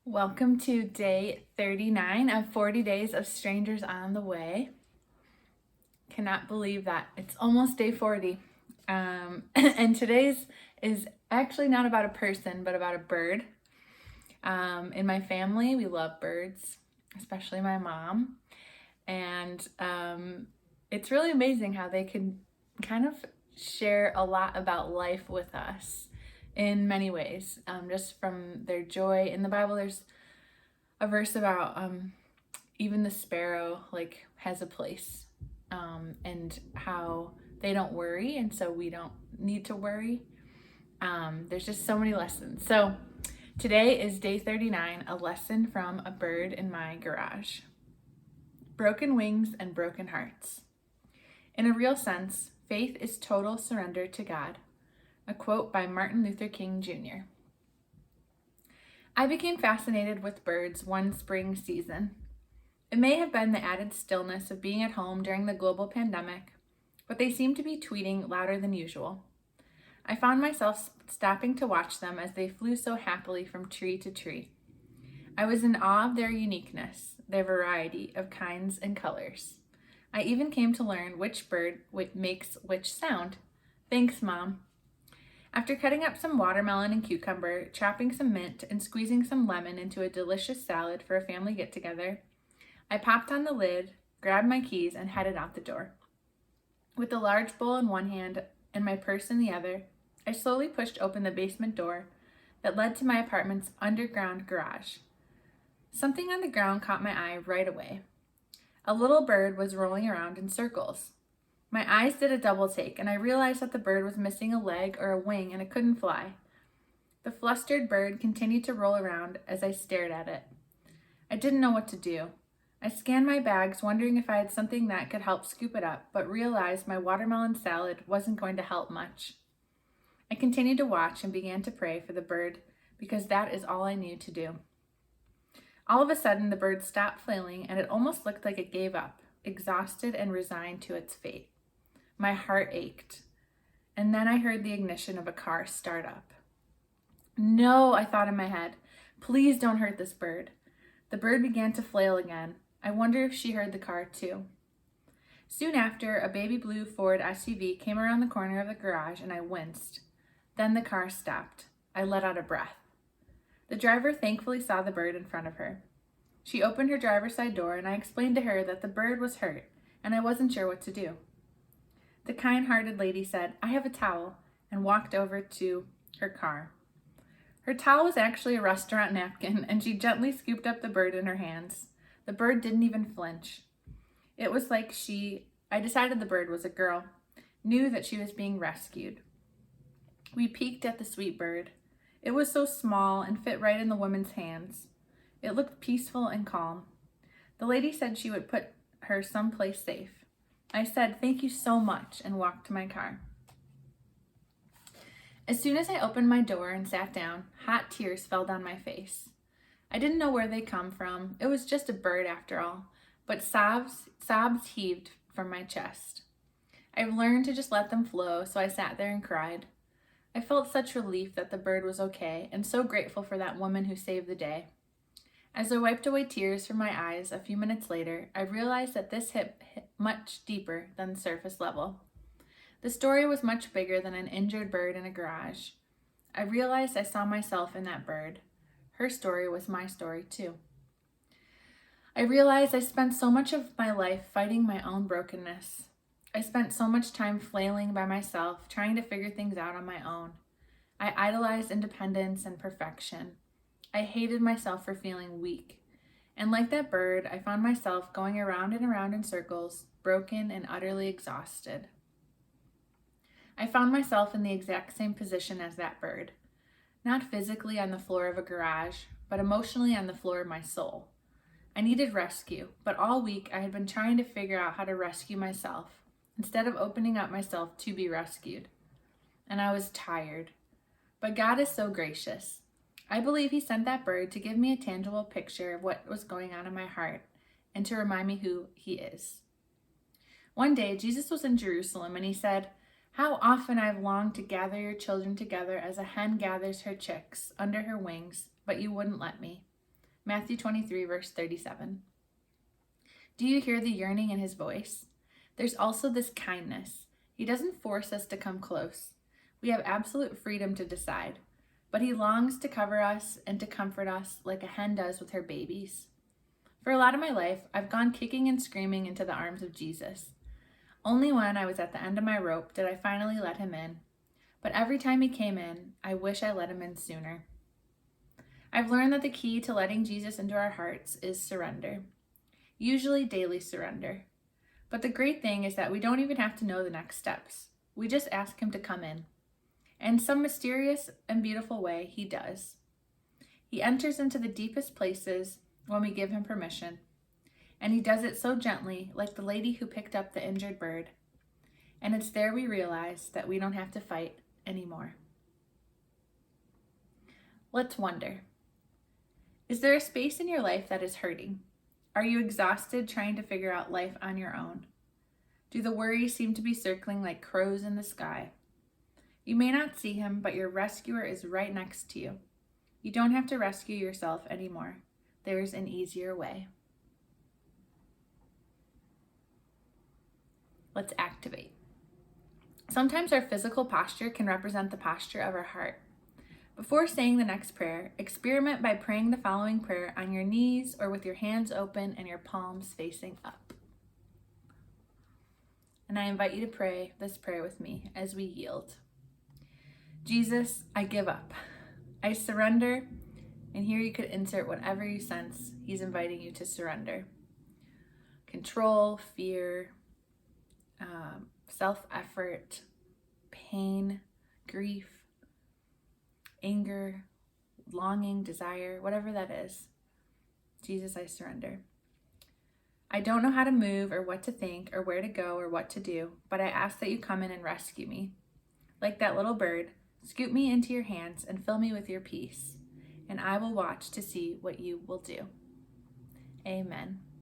Welcome to day 39 of 40 Days of Strangers on the Way. Cannot believe that. It's almost day 40. And today's is actually not about a person, but about a bird. In my family, we love birds, especially my mom. And it's really amazing how they can kind of share a lot about life with us in many ways, just from their joy. In the Bible, there's a verse about even the sparrow has a place, and how they don't worry, and so we don't need to worry. There's just so many lessons. So today is day 39, a lesson from a bird in my garage. Broken wings and broken hearts. In a real sense, faith is total surrender to God. A quote by Martin Luther King Jr. I became fascinated with birds one spring season. It may have been the added stillness of being at home during the global pandemic, but they seemed to be tweeting louder than usual. I found myself stopping to watch them as they flew so happily from tree to tree. I was in awe of their uniqueness, their variety of kinds and colors. I even came to learn which bird makes which sound. Thanks, Mom. After cutting up some watermelon and cucumber, chopping some mint, and squeezing some lemon into a delicious salad for a family get-together, I popped on the lid, grabbed my keys, and headed out the door. With the large bowl in one hand and my purse in the other, I slowly pushed open the basement door that led to my apartment's underground garage. Something on the ground caught my eye right away. A little bird was rolling around in circles. My eyes did a double take, and I realized that the bird was missing a leg or a wing and it couldn't fly. The flustered bird continued to roll around as I stared at it. I didn't know what to do. I scanned my bags, wondering if I had something that could help scoop it up, but realized my watermelon salad wasn't going to help much. I continued to watch and began to pray for the bird because that is all I knew to do. All of a sudden, the bird stopped flailing, and it almost looked like it gave up, exhausted and resigned to its fate. My heart ached, and then I heard the ignition of a car start up. No, I thought in my head, please don't hurt this bird. The bird began to flail again. I wonder if she heard the car too. Soon after, a baby blue Ford SUV came around the corner of the garage, and I winced. Then the car stopped. I let out a breath. The driver thankfully saw the bird in front of her. She opened her driver's side door, and I explained to her that the bird was hurt, and I wasn't sure what to do. The kind-hearted lady said, "I have a towel," and walked over to her car. Her towel was actually a restaurant napkin, and she gently scooped up the bird in her hands. The bird didn't even flinch. It was like I decided the bird was a girl, knew that she was being rescued. We peeked at the sweet bird. It was so small and fit right in the woman's hands. It looked peaceful and calm. The lady said she would put her someplace safe. I said, "Thank you so much," and walked to my car. As soon as I opened my door and sat down, hot tears fell down my face. I didn't know where they come from. It was just a bird after all, but sobs heaved from my chest. I've learned to just let them flow, so I sat there and cried. I felt such relief that the bird was okay, and so grateful for that woman who saved the day. As I wiped away tears from my eyes a few minutes later, I realized that this hit much deeper than the surface level. The story was much bigger than an injured bird in a garage. I realized I saw myself in that bird. Her story was my story too. I realized I spent so much of my life fighting my own brokenness. I spent so much time flailing by myself, trying to figure things out on my own. I idolized independence and perfection. I hated myself for feeling weak. And like that bird, I found myself going around and around in circles, broken and utterly exhausted. I found myself in the exact same position as that bird. Not physically on the floor of a garage, but emotionally on the floor of my soul. I needed rescue, but all week I had been trying to figure out how to rescue myself, instead of opening up myself to be rescued. And I was tired. But God is so gracious. I believe He sent that bird to give me a tangible picture of what was going on in my heart and to remind me who He is. One day, Jesus was in Jerusalem, and He said, "How often I have longed to gather your children together as a hen gathers her chicks under her wings, but you wouldn't let me. Matthew 23, verse 37. Do you hear the yearning in his voice? There's also this kindness. He doesn't force us to come close. We have absolute freedom to decide, but he longs to cover us and to comfort us like a hen does with her babies. For a lot of my life, I've gone kicking and screaming into the arms of Jesus. Only when I was at the end of my rope did I finally let him in. But every time he came in, I wish I let him in sooner. I've learned that the key to letting Jesus into our hearts is surrender, usually daily surrender. But the great thing is that we don't even have to know the next steps. We just ask him to come in. And in some mysterious and beautiful way, he does. He enters into the deepest places when we give him permission. And he does it so gently, like the lady who picked up the injured bird. And it's there we realize that we don't have to fight anymore. Let's wonder. Is there a space in your life that is hurting? Are you exhausted trying to figure out life on your own? Do the worries seem to be circling like crows in the sky? You may not see him, but your rescuer is right next to you. You don't have to rescue yourself anymore. There's an easier way. Let's activate. Sometimes our physical posture can represent the posture of our heart. Before saying the next prayer, experiment by praying the following prayer on your knees or with your hands open and your palms facing up. And I invite you to pray this prayer with me as we yield. Jesus, I give up. I surrender, and here you could insert whatever you sense he's inviting you to surrender. Control, fear, self-effort, pain, grief, anger, longing, desire, whatever that is. Jesus, I surrender. I don't know how to move or what to think or where to go or what to do, but I ask that you come in and rescue me. Like that little bird, scoop me into your hands and fill me with your peace, and I will watch to see what you will do. Amen.